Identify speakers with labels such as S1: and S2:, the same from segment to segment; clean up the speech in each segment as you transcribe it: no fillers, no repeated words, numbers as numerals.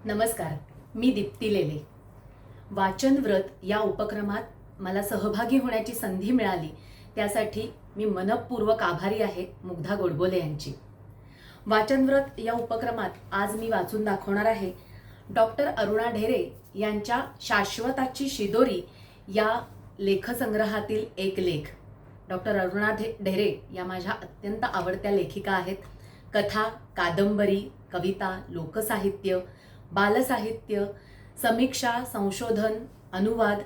S1: नमस्कार, मी दीप्ती लेले. वाचन व्रत या उपक्रमात मला सहभागी होण्याची संधी मिळाली त्यासाठी मी मनपूर्वक आभारी आहे मुग्धा गोडबोले यांची. वाचन व्रत या उपक्रमात आज मी वाचून दाखवणार आहे डॉक्टर अरुणा ढेरे यांच्या शाश्वताची शिदोरी या लेखसंग्रहातील एक लेख. डॉक्टर अरुणा ढेरे या माझ्या अत्यंत आवडत्या लेखिका आहेत. कथा, कादंबरी, कविता, लोकसाहित्य, बालसाहित्य, समीक्षा, संशोधन, अनुवाद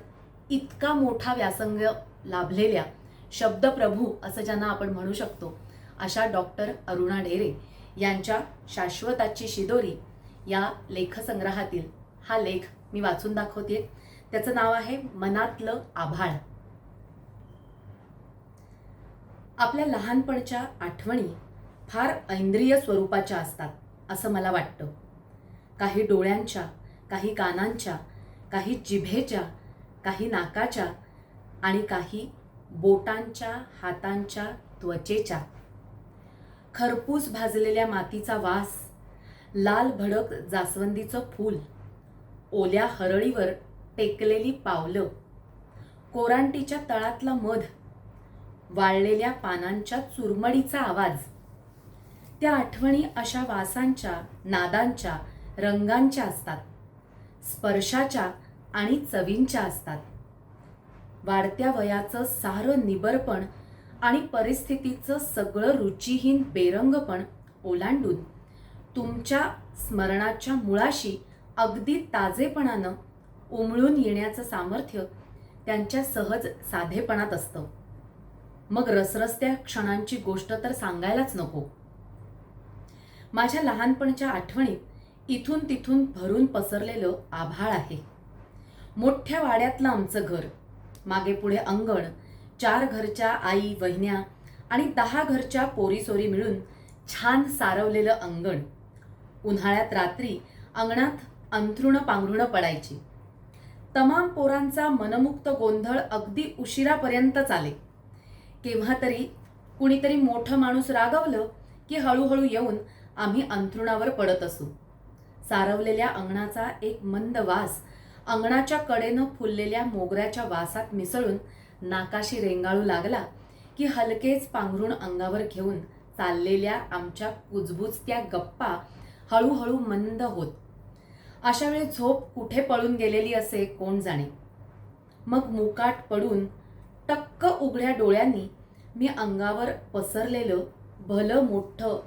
S1: इतका मोठा व्यासंग लाभलेल्या शब्दप्रभू असं ज्यांना आपण म्हणू शकतो अशा डॉक्टर अरुणा ढेरे यांच्या शाश्वताची शिदोरी या लेखसंग्रहातील हा लेख मी वाचून दाखवते. त्याचं नाव आहे मनातलं आभाळ. आपल्या लहानपणच्या आठवणी फार ऐंद्रिय स्वरूपाच्या असतात असं मला वाटतं. काही डोळ्यांच्या, काही कानांच्या, काही जिभेच्या, काही नाकाच्या आणि काही बोटांच्या, हातांच्या, त्वचेच्या. खरपूस भाजलेल्या मातीचा वास, लाल भडक जास्वंदीचं फूल, ओल्या हरळीवर टेकलेली पावलं, कोरांटीच्या तळातला मध, वाळलेल्या पानांच्या चुरमडीचा आवाज. त्या आठवणी अशा वासांच्या, नादांच्या, रंगांच्या असतात, स्पर्शाच्या आणि चवींच्या असतात. वाढत्या वयाचं सारं निबरपण आणि परिस्थितीचं सगळं रुचिहीन बेरंगपण ओलांडून तुमच्या स्मरणाच्या मुळाशी अगदी ताजेपणानं उमळून येण्याचं सामर्थ्य त्यांच्या सहज साधेपणात असतं. मग रसरसत्या क्षणांची गोष्ट तर सांगायलाच नको. माझ्या लहानपणच्या आठवणीत इथून तिथून भरून पसरलेलं आभाळ आहे. मोठ्या वाड्यातलं आमचं घर, मागे पुढे अंगण, 4 घरच्या आई वहिन्या आणि 10 घरच्या पोरीसोरी मिळून छान सारवलेलं अंगण. उन्हाळ्यात रात्री अंगणात अंथरुणं पांघरुणं पडायची. तमाम पोरांचा मनमुक्त गोंधळ अगदी उशिरापर्यंत चाले. केव्हा तरी कुणीतरी मोठं माणूस रागवलं की हळूहळू येऊन आम्ही अंथरुणावर पडत असू. सारवलेल्या अंगणाचा एक मंद वास अंगणाच्या कडेनं फुललेल्या मोगऱ्याच्या वासात मिसळून नाकाशी रेंगाळू लागला की हलकेच पांघरुण अंगावर घेऊन चाललेल्या आमच्या कुजबुजत्या गप्पा हळूहळू मंद होत. अशा वेळी झोप कुठे पळून गेलेली असे कोण जाणे. मग मुकाट पडून टक्क उघड्या डोळ्यांनी मी अंगावर पसरलेलं भलं मोठं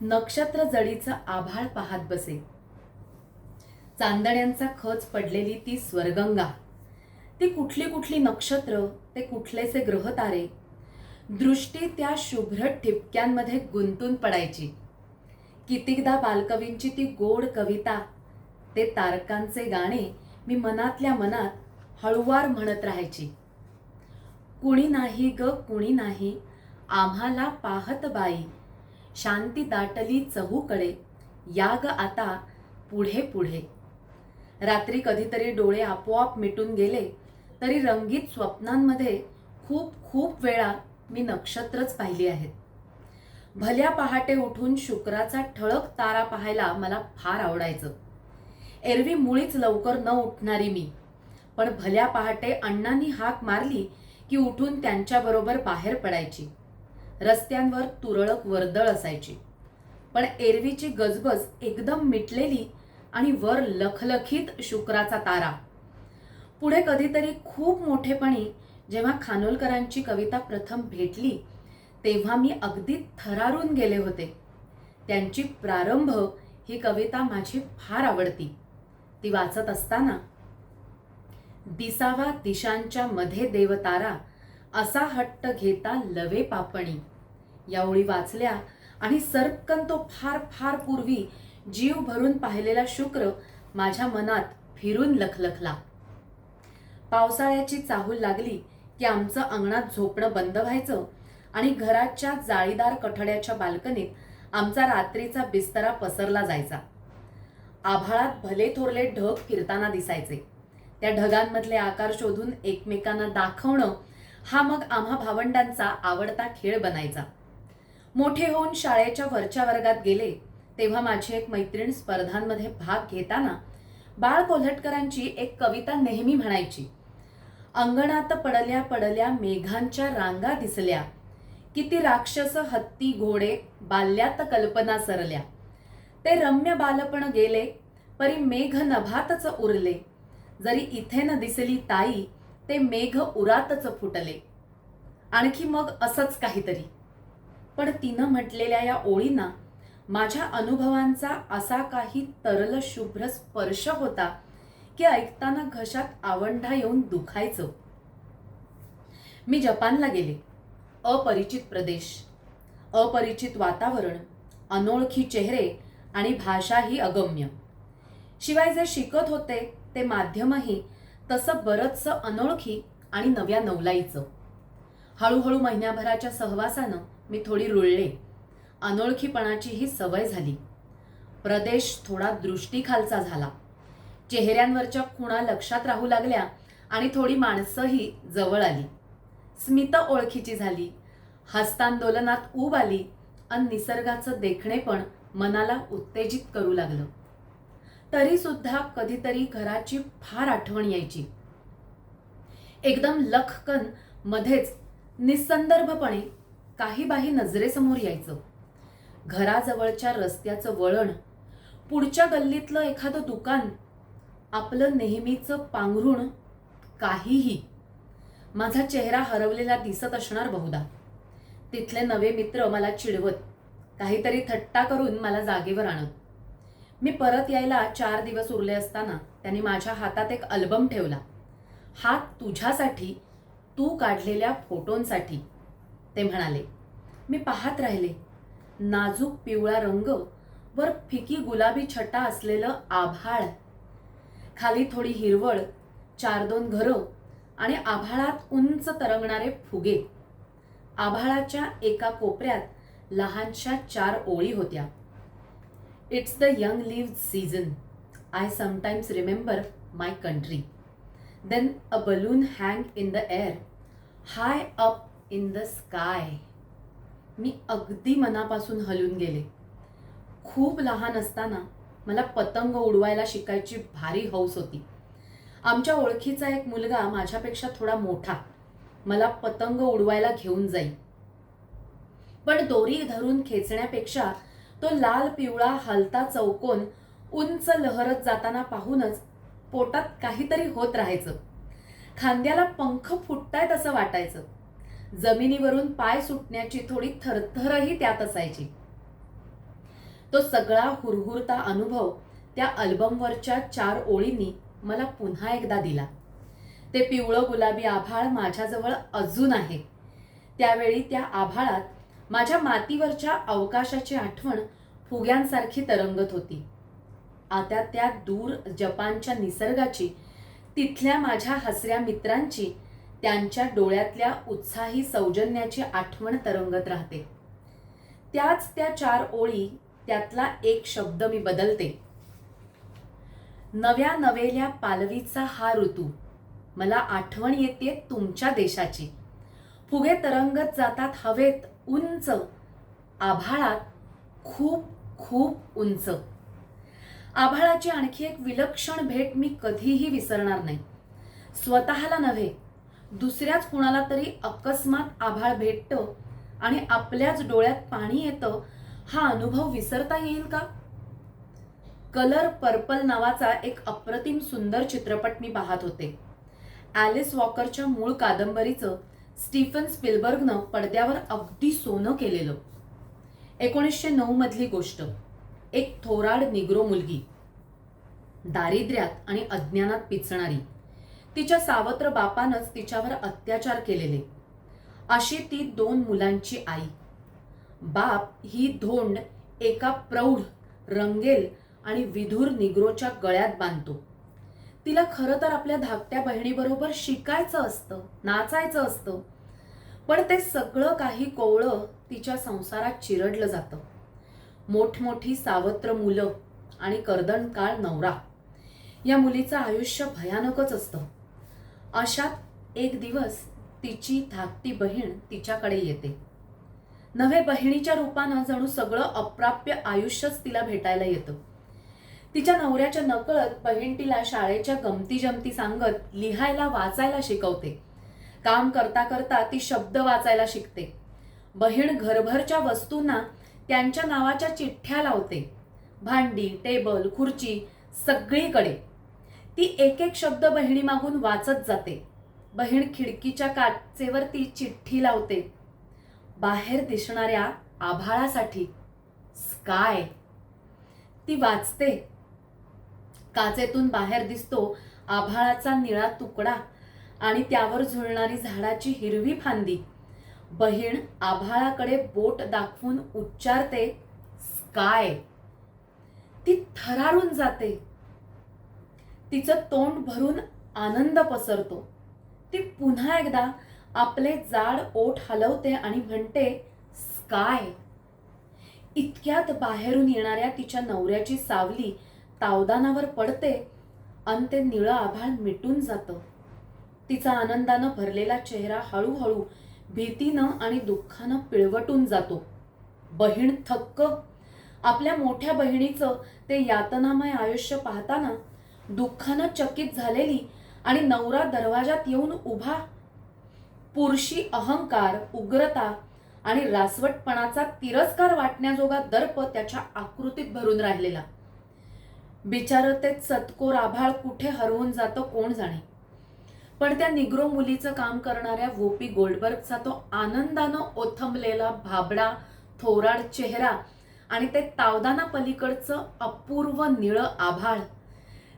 S1: नक्षत्र जडीचं आभाळ पाहत बसे. चांदण्यांचा खच पडलेली ती स्वर्गंगा, ती कुठली कुठली नक्षत्र, ते कुठलेसे ग्रहतारे. दृष्टी त्या शुभ्र ठिपक्यांमध्ये गुंतून पडायची. कितीकदा बालकवींची ती गोड कविता, ते तारकांचे गाणे मी मनातल्या मनात हळुवार म्हणत राहायची. कुणी नाही ग कुणी नाही आम्हाला पाहत बाई, शांती दाटली चहूकडे, या ग आता पुढे पुढे. रात्री कधीतरी डोळे आपोआप मिटून गेले तरी रंगीत स्वप्नांमध्ये खूप खूप वेळा मी नक्षत्रच पाहिली आहेत. भल्या पहाटे उठून शुक्राचा ठळक तारा पाहायला मला फार आवडायचं. एरवी मुळीच लवकर न उठणारी मी, पण भल्या पहाटे अण्णांनी हाक मारली की उठून त्यांच्याबरोबर बाहेर पडायची. रस्त्यांवर तुरळक वर्दळ असायची, पण एरवीची गजबज एकदम मिटलेली आणि वर लखलखीत शुक्राचा तारा. पुढे कधीतरी खूप मोठेपणी जेव्हा खानोलकरांची कविता प्रथम भेटली तेव्हा मी अगदी थरारून गेले होते. त्यांची प्रारंभ ही कविता माझी फार आवडती. ती वाचत असताना दिसावा दिशांच्या मध्ये देवतारा, असा हट्ट घेता लवे पापणी, या ओळी वाचल्या आणि सर्पकन तो फार फार पूर्वी जीव भरून पाहिलेला शुक्र माझ्या मनात फिरून लखलखला. पावसाळ्याची चाहूल लागली की आमचं अंगणात झोपणं बंद व्हायचं आणि घराच्या जाळीदार कठड्याच्या बाल्कनीत आमचा रात्रीचा बिस्तरा पसरला जायचा. आभाळात भले थोरले ढग फिरताना दिसायचे. त्या ढगांमधले आकार शोधून एकमेकांना दाखवणं हा मग आम्हा भावंडांचा आवडता खेळ बनायचा. मोठे होऊन शाळेच्या वरच्या वर्गात गेले तेव्हा माझी एक मैत्रीण स्पर्धांमध्ये भाग घेताना बाळ कोल्हटकरांची एक कविता नेहमी म्हणायची, अंगणात पडल्या पडल्या मेघांच्या रांगा दिसल्या, किती राक्षस हत्ती घोडे बाल्यात कल्पना सरल्या, ते रम्य बालपण गेले परी मेघ नभातच उरले, जरी इथे न दिसली ताई ते मेघ उरातच फुटले. आणखी मग असंच काहीतरी. पण तिनं म्हटलेल्या या ओळींना माझ्या अनुभवांचा असा काही तरल शुभ्र स्पर्श होता की ऐकताना घशात आवंढा येऊन दुखायचं. मी जपानला गेले. अपरिचित प्रदेश, अपरिचित वातावरण, अनोळखी चेहरे आणि भाषाही अगम्य. शिवाय जे शिकत होते ते माध्यमही तसं बरंचसं अनोळखी आणि नव्या नवलाईचं. हळूहळू महिन्याभराच्या सहवासानं मी थोडी रुळले. अनोळखीपणाचीही सवय झाली. प्रदेश थोडा दृष्टीखालचा झाला. चेहऱ्यांवरच्या खुणा लक्षात राहू लागल्या आणि थोडी माणसंही जवळ आली. स्मित ओळखीची झाली. हस्तांदोलनात ऊब आली आणि निसर्गाचं देखणेपण मनाला उत्तेजित करू लागलं. तरी सुद्धा कधीतरी घराची फार आठवण यायची. एकदम लखकन मध्येच निसंदर्भपणे काही बाही नजरेसमोर यायचं. घराजवळच्या रस्त्याचं वळण, पुढच्या गल्लीतलं एखादं दुकान, आपलं नेहमीचं पांघरुण, काहीही. माझा चेहरा हरवलेला दिसत असणार बहुधा. तिथले नवे मित्र मला चिडवत, काहीतरी थट्टा करून मला जागेवर आणत. मी परत यायला 4 दिवस उरले असताना त्यांनी माझ्या हातात एक अल्बम ठेवला. हात तुझ्यासाठी, तू काढलेल्या फोटोंसाठी, ते म्हणाले. मी पाहत राहिले. नाजूक पिवळा रंग, वर फिकी गुलाबी छटा असलेलं आभाळ, खाली थोडी हिरवळ, 4-2 घरं आणि आभाळात उंच तरंगणारे फुगे. आभाळाच्या एका कोपऱ्यात लहानशा 4 ओळी होत्या. It's the young live season. I sometimes remember my country. Then a balloon hang in the air, high up in the sky. मी अगदी मनापासून हलून गेले. खूप लहान असताना मला पतंग उडवायला शिकायची भारी हौस होती. आमच्या ओळखीचा एक मुलगा माझ्यापेक्षा थोडा मोठा मला पतंग उडवायला घेऊन जाई. पण दोरी धरून खेचण्यापेक्षा तो लाल पिवळा हलता चौकोन उंच लहरत जाताना पाहूनच पोटात काहीतरी होत राहायचं. खांद्याला पंख फुटतायत असं वाटायचं. जमिनीवरून पाय सुटण्याची थोडी थरथरही त्यात असायची. तो सगळा हुरहुरता अनुभव त्या अल्बमवरच्या 4 ओळींनी मला पुन्हा एकदा दिला. ते पिवळं गुलाबी आभाळ माझ्याजवळ अजून आहे. त्यावेळी त्या आभाळात माझ्या मातीवरच्या अवकाशाची आठवण फुग्यांसारखी तरंगत होती. आता त्या दूर जपानच्या निसर्गाची, तिथल्या माझ्या हसऱ्या मित्रांची, त्यांच्या डोळ्यातल्या उत्साही सौजन्याची आठवण तरंगत राहते. त्याच त्या 4 ओळी, त्यातला एक शब्द मी बदलते. नव्या नवेल्या पालवीचा हा ऋतू, मला आठवण येते तुमच्या देशाची. फुगे तरंगत जातात हवेत उंच, आभाळात खूप खूप उंच. आभाळाची आणखी एक विलक्षण भेट मी कधीही विसरणार नाही. स्वतःला नव्हे, दुसऱ्याच कुणाला तरी अकस्मात आभाळ भेटतं आणि आपल्याच डोळ्यात पाणी येतं, हा अनुभव विसरता येईल का? कलर पर्पल नावाचा एक अप्रतिम सुंदर चित्रपट मी पाहत होते. ॲलिस वॉकरच्या मूळ कादंबरीचं स्टीफन स्पिलबर्गनं पडद्यावर अगदी सोनं केलेलं. 1909 मधली गोष्ट. एक थोराड निग्रो मुलगी, दारिद्र्यात आणि अज्ञानात पिचणारी, तिच्या सावत्र बापानंच तिच्यावर अत्याचार केलेले, अशी ती 2 मुलांची आई. बाप ही धोंड एका प्रौढ, रंगेल आणि विधुर निग्रोच्या गळ्यात बांधतो. तिला खरं तर आपल्या धाकट्या बहिणीबरोबर शिकायचं असतं, नाचायचं असतं, पण ते सगळं काही कोवळं तिच्या संसारात चिरडलं जातं. मोठमोठी सावत्र मुलं आणि कर्दनकाळ नवरा, या मुलीचं आयुष्य भयानकच असतं. अशात एक दिवस तिची धाकटी बहीण तिच्याकडे येते. नव्हे बहिणीच्या रूपानं जणू सगळं अप्राप्य आयुष्यच तिला भेटायला येतं. तिच्या नवऱ्याच्या नकळत बहीण तिला शाळेच्या गमती जमती सांगत लिहायला वाचायला शिकवते. काम करता करता ती शब्द वाचायला शिकते. बहीण घरभरच्या वस्तूंना त्यांच्या नावाच्या चिठ्ठ्या लावते. भांडी, टेबल, खुर्ची सगळीकडे ती एक एक शब्द बहिणी मागून वाचत जाते. बहीण खिडकीच्या काचेवरती चिठ्ठी लावते. बाहेर दिसणाऱ्या आभाळासाठी, स्काय. ती वाचते. काचेतून बाहेर दिसतो आभाळाचा निळा तुकडा आणि त्यावर झुलणारी झाडाची हिरवी फांदी. बहीण आभाळाकडे बोट दाखवून उच्चारते, स्काय. ती थरारून जाते. तिचं तोंड भरून आनंद पसरतो. ती पुन्हा एकदा आपले जाड ओठ हलवते आणि म्हणते, स्काय. इतक्यात बाहेरून येणाऱ्या तिच्या नवऱ्याची सावली तावदानावर पडते आणि ते निळं आभाळ मिटून जातं. तिचा आनंदानं भरलेला चेहरा हळूहळू भीतीनं आणि दुःखानं पिळवटून जातो. बहीण थक्क. आपल्या मोठ्या बहिणीचं ते यातनामय आयुष्य पाहताना दुःखानं चकित झालेली आणि नवरा दरवाजात येऊन उभा. पुरुषी अहंकार, उग्रता आणि रासवटपणाचा तिरस्कार वाटण्याजोगा दर्प त्याच्या आकृतीत भरून राहिलेला. बिचारं ते चतकोर आभाळ कुठे हरवून जातं कोण जाणे. पण त्या निग्रो मुलीचं काम करणाऱ्या वोपी गोल्डबर्गचा तो आनंदानं ओथंबलेला भाबडा थोराड चेहरा आणि ते तावदाना पलीकडचं अपूर्व निळं आभाळ,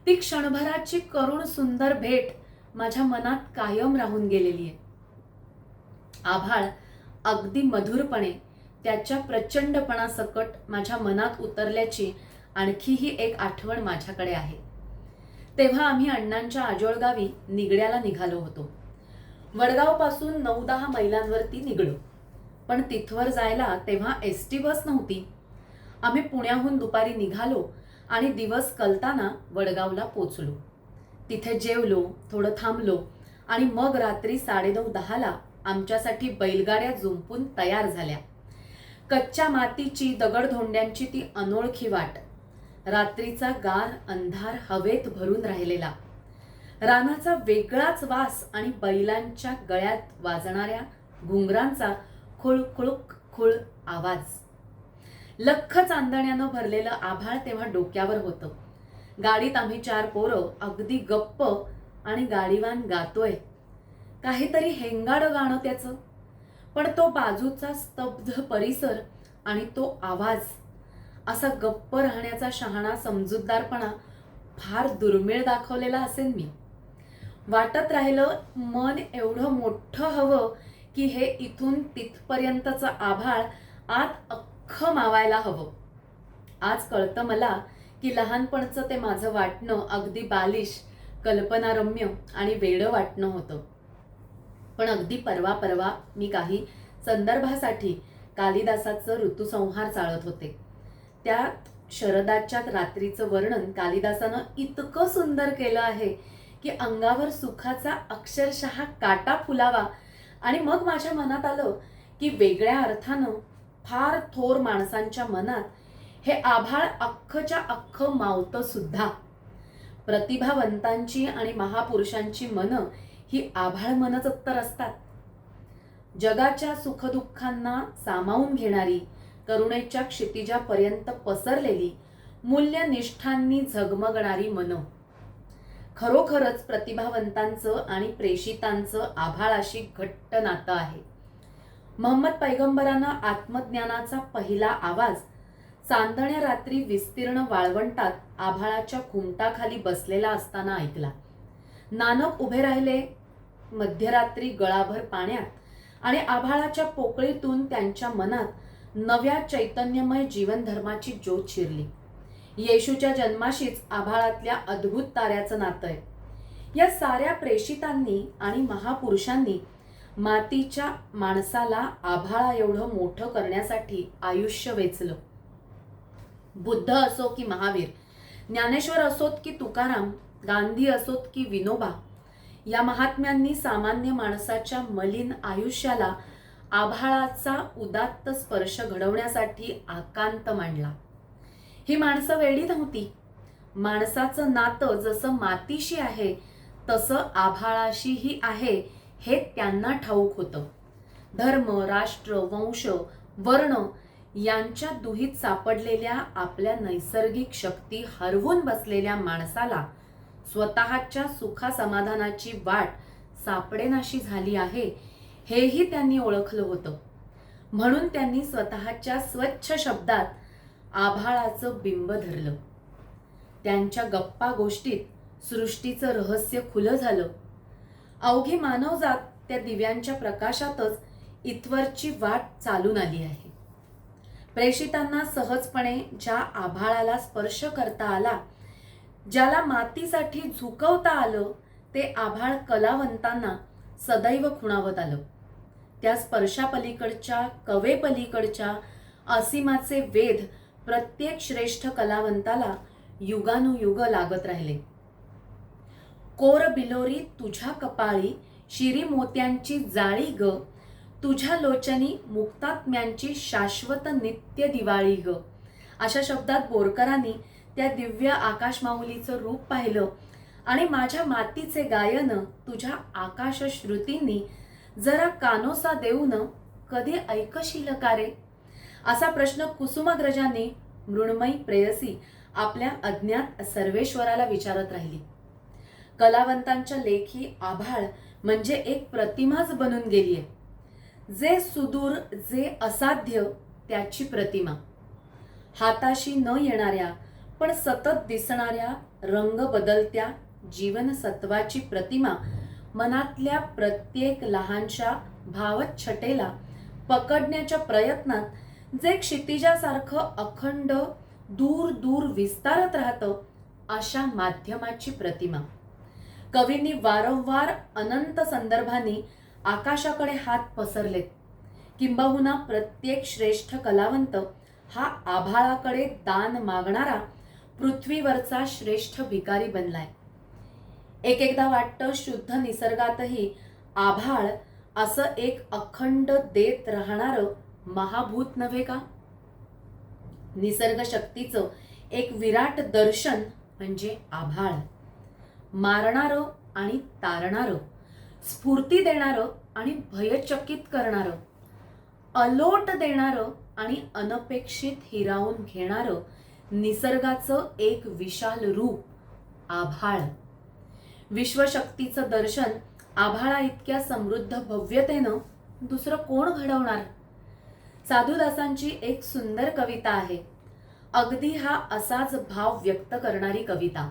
S1: ती क्षणभराची करुण सुंदर भेट माझ्या मनात कायम राहून गेलेली आहे. आभाळ अगदी मधुरपणे त्याच्या प्रचंडपणासकट माझ्या मनात उतरल्याची आणखीही एक आठवण माझ्याकडे आहे. तेव्हा आम्ही अण्णांच्या आजोळगावी निगड्याला निघालो होतो. वडगावपासून 9-10 मैलांवरती निगडो. पण तिथवर जायला तेव्हा एसटी बस नव्हती. आम्ही पुण्याहून दुपारी निघालो आणि दिवस कलताना वडगावला पोचलो. तिथे जेवलो, थोडं थांबलो आणि मग रात्री 9:30-10ला आमच्यासाठी बैलगाड्या जुंपून तयार झाल्या. कच्च्या मातीची, दगडधोंड्यांची ती अनोळखी वाट. रात्रीचा गार अंधार हवेत भरून राहिलेला. रानाचा वेगळाच वास आणि बैलांच्या गळ्यात वाजणाऱ्या घुंगरांचा खुळखुळुक खुळ आवाज. लख्ख चांदण्यानं भरलेलं आभाळ तेव्हा डोक्यावर होतं. गाडीत आम्ही 4 पोरं अगदी गप्प आणि गाडीवान गातोय. काहीतरी हेंगाडं गाणं त्याचं. पण तो बाजूचा स्तब्ध परिसर आणि तो आवाज, असा गप्प राहण्याचा शहाणा समजूतदारपणा फार दुर्मिळ दाखवलेला असेल मी. वाटत राहिलं मन एवढं मोठं हवं की हे इथून तिथपर्यंतचं आभाळ आत अख्खं मावायला हवं. आज कळतं मला की लहानपणचं ते माझं वाटणं अगदी बालिश, कल्पनारम्य आणि वेडं वाटणं होतं. पण अगदी परवा मी काही संदर्भासाठी कालिदासाचं ऋतुसंहार चाळत होते. त्यात शरदाच्या रात्रीचं वर्णन कालिदासानं इतकं सुंदर केलं आहे की अंगावर सुखाचा अक्षरशः काटा फुलावा. आणि मग माझ्या मनात आलं की वेगळ्या अर्थानं फार थोर माणसांच्या मनात हे आभाळ अख्खच्या अख्खं मावतं सुद्धा. प्रतिभावंतांची आणि महापुरुषांची मनं ही आभाळ मनच तर असतात. जगाच्या सुखदुःखांना सामावून घेणारी, करुणेच्या क्षितिजापर्यंत पसरलेली, मूल्यनिष्ठांनी झगमगणारी मनं. खरोखरच प्रतिभावंतांचं आणि प्रेषितांचं आभाळाशी घट्ट नातं आहे. महम्मद पैगंबरानं आत्मज्ञानाचा पहिला आवाज चांदण्या रात्री विस्तीर्ण वाळवंटात आभाळाच्या घुमटाखाली बसलेला असताना ऐकला. नानक उभे राहिले मध्यरात्री गळाभर पाण्यात आणि आभाळाच्या पोकळीतून त्यांच्या मनात नव्या चैतन्यमय जीवनधर्माची ज्योत शिरली. येशूच्या जन्माशीच आभाळातल्या अद्भुत ताऱ्याचं नातं आहे. या साऱ्या प्रेषितांनी आणि महापुरुषांनी मातीच्या माणसाला आभाळा एवढं मोठं करण्यासाठी आयुष्य वेचलं. बुद्ध असो की महावीर, ज्ञानेश्वर असोत की तुकाराम, गांधी असोत की विनोबा, या महात्म्यांनी सामान्य माणसाच्या मलिन आयुष्याला आभाळाचा उदात्त स्पर्श घडवण्यासाठी आकांत मांडला. ही माणसं वेडी नव्हती. माणसाचं नातं जसं मातीशी आहे तसं आभाळाशीही आहे हे त्यांना ठाऊक होतं. धर्म, राष्ट्र, वंश, वर्ण यांच्या दुहीत सापडलेल्या आपल्या नैसर्गिक शक्ती हरवून बसलेल्या माणसाला स्वतःच्या सुखासमाधानाची वाट सापडेनाशी झाली आहे हेही त्यांनी ओळखलं होतं. म्हणून त्यांनी स्वतःच्या स्वच्छ शब्दात आभाळाचं बिंब धरलं. त्यांच्या गप्पा गोष्टीत सृष्टीचं रहस्य खुलं झालं. अवघी मानवजात त्या दिव्यांच्या प्रकाशातच इथवरची वाट चालून आली आहे. प्रेषितांना सहजपणे ज्या आभाळाला स्पर्श करता आला, ज्याला मातीसाठी झुकवता आलं, ते आभाळ कलावंतांना सदैव खुणावत आलं. त्या स्पर्शापलीकडच्या, कवेपलीकडच्या असीमाचे वेध प्रत्येक श्रेष्ठ कलावंताला युगानुयुग लागत राहिले. कोर बिलोरी तुझ्या कपाळी, शिरी मोत्यांची जाळी ग, तुझ्या लोचनी मुक्तात्म्यांची शाश्वत नित्य दिवाळी ग. अशा शब्दात बोरकरांनी त्या दिव्य आकाशमाहुलीचं रूप पाहिलं आणि माझ्या मातीचे गायन तुझ्या आकाश श्रुतींनी जरा कानोसा देऊन कधी ऐकशील का रे, असा प्रश्न कुसुमाग्रजांनी मृण्मयी प्रेयसी आपल्या अज्ञात सर्वेश्वराला विचारत राहिली. कलावंतांच्या लेखी आभाळ म्हणजे एक प्रतिमाच बनून गेलीये. जे सुदूर, जे असाध्य त्याची प्रतिमा. हाताशी न येणाऱ्या पण सतत दिसणाऱ्या रंग बदलत्या जीवनसत्वाची प्रतिमा मनातल्या प्रत्येक लहानशा भावछटेला पकडण्याच्या प्रयत्नात जे क्षितिजासारखं अखंड दूर दूर विस्तारत राहतं, अशा माध्यमाची प्रतिमा. कवींनी वारंवार अनंत संदर्भांनी आकाशाकडे हात पसरलेत. किंबहुना प्रत्येक श्रेष्ठ कलावंत हा आभाळाकडे दान मागणारा पृथ्वीवरचा श्रेष्ठ भिकारी बनलाय. एकदा वाटतं शुद्ध निसर्गातही आभाळ असं एक अखंड देत राहणारं महाभूत नव्हे का? निसर्ग शक्तीचं एक विराट दर्शन म्हणजे आभाळ. मारणारं आणि तारणारं, स्फूर्ती देणारं आणि भयचकित करणारं, अलोट देणारं आणि अनपेक्षित हिरावून घेणारं निसर्गाचं एक विशाल रूप आभाळ. विश्वशक्तीचं दर्शन आभाळा इतक्या समृद्ध भव्यतेनं दुसरं कोण घडवणार? साधुदासांची एक सुंदर कविता आहे. अगदी हा असाच भाव व्यक्त करणारी कविता.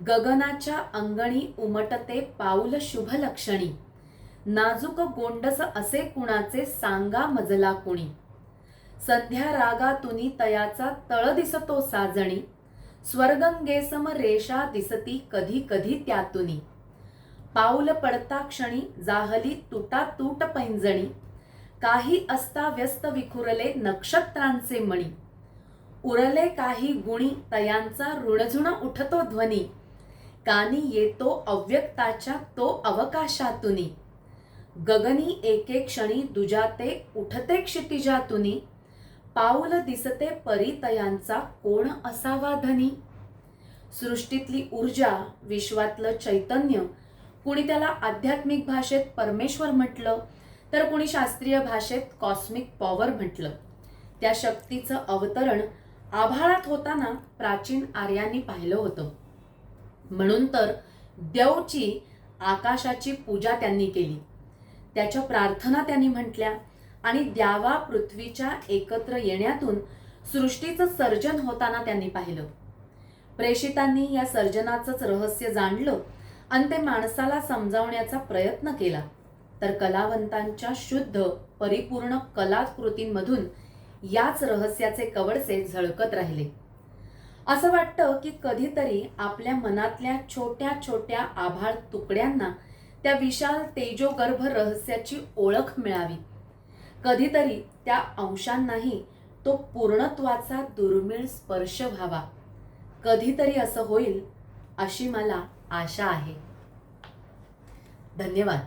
S1: गगनाच्या अंगणी उमटते पाऊल शुभ लक्षणी, नाजूक गोंडस असे कुणाचे सांगा मजला कुणी. संध्या रागातुनी तयाचा तळ दिसतो साजणी, स्वर्गंगेसम रेषा दिसती कधी कधी त्यातुनी. पाऊल पडता क्षणी जाहली तुटातूट पैंजणी, काही असता व्यस्त विखुरले नक्षत्रांचे मणी. उरले काही गुणी तयांचा ऋणझुण उठतो ध्वनी, कानी येतो अव्यक्ताच्या तो अवकाशातुनी. गगनी एके क्षणी दुजाते उठते क्षितिजातुनी, पाऊल दिसते परितयांचा कोण असावा धनी. सृष्टीतली ऊर्जा, विश्वातलं चैतन्य, कुणी त्याला आध्यात्मिक भाषेत परमेश्वर म्हटलं तर कुणी शास्त्रीय भाषेत कॉस्मिक पॉवर म्हटलं. त्या शक्तीचं अवतरण आभाळात होताना प्राचीन आर्यांनी पाहिलं होतं. म्हणून तर द्यौची, आकाशाची पूजा त्यांनी केली. त्याच्या प्रार्थना त्यांनी म्हटल्या आणि द्यावा पृथ्वीच्या एकत्र येण्यातून सृष्टीचं सर्जन होताना त्यांनी पाहिलं. प्रेषितांनी या सर्जनाचंच रहस्य जाणलं आणि ते माणसाला समजावण्याचा प्रयत्न केला. तर कलावंतांच्या शुद्ध परिपूर्ण कलाकृतींमधून याच रहस्याचे कवडसे झळकत राहिले. असं वाटतं की कधीतरी आपल्या मनातल्या छोट्या छोट्या आभाळ तुकड्यांना त्या विशाल तेजोगर्भ रहस्याची ओळख मिळावी. कधीतरी त्या अंशांनाही तो पूर्णत्वाचा दुर्मिळ स्पर्श व्हावा. कधीतरी असं होईल अशी मला आशा आहे. धन्यवाद.